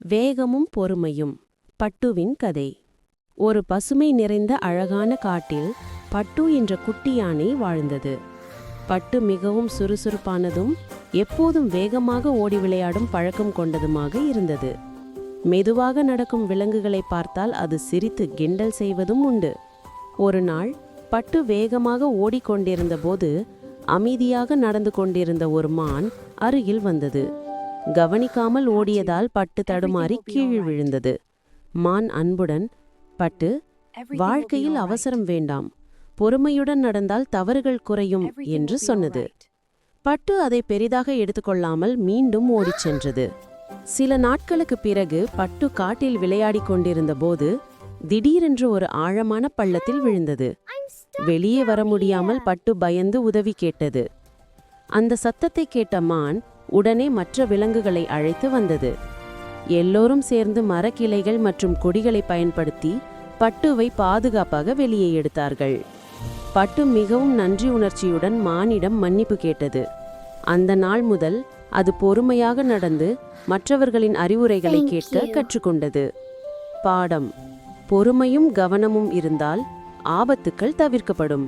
வேகமும் பொறுமையும். பட்டுவின் கதை. ஒரு பசுமை நிறைந்த அழகான காட்டில் பட்டு என்ற குட்டி யானை வாழ்ந்தது. பட்டு மிகவும் சுறுசுறுப்பானதும் எப்போதும் வேகமாக ஓடி விளையாடும் பழக்கம் கொண்டதுமாக இருந்தது. மெதுவாக நடக்கும் விலங்குகளை பார்த்தால் அது சிரித்து கிண்டல் செய்வதும் உண்டு. ஒரு நாள் பட்டு வேகமாக ஓடிக்கொண்டிருந்த போது அமைதியாக நடந்து கொண்டிருந்த ஒரு மான் அருகில் வந்தது. கவனிக்காமல் ஓடியதால் பட்டு தடுமாறி கீழ் விழுந்தது. மான் அன்புடன், பட்டு, வாழ்க்கையில் அவசரம் வேண்டாம், பொறுமையுடன் நடந்தால் தவறுகள் குறையும் என்று சொன்னது. பட்டு அதை பெரிதாக எடுத்துக்கொள்ளாமல் மீண்டும் ஓடிச் சென்றது. சில நாட்களுக்கு பிறகு பட்டு காட்டில் விளையாடிக் கொண்டிருந்த போது திடீரென்று ஒரு ஆழமான பள்ளத்தில் விழுந்தது. வெளியே வர முடியாமல் பட்டு பயந்து உதவி கேட்டது. அந்த சத்தத்தை கேட்ட மான் உடனே மற்ற விலங்குகளை அழைத்து வந்தது. எல்லோரும் சேர்ந்து மரக்கிளைகள் மற்றும் கொடிகளை பயன்படுத்தி பட்டுவை பாதுகாப்பாக வெளியே எடுத்தார்கள். பட்டு மிகவும் நன்றி உணர்ச்சியுடன் மானிடம் மன்னிப்பு கேட்டது. அந்த நாள் முதல் அது பொறுமையாக நடந்து மற்றவர்களின் அறிவுரைகளை கேட்க கற்றுக்கொண்டது. பாடம்: பொறுமையும் கவனமும் இருந்தால் ஆபத்துக்கள் தவிர்க்கப்படும்.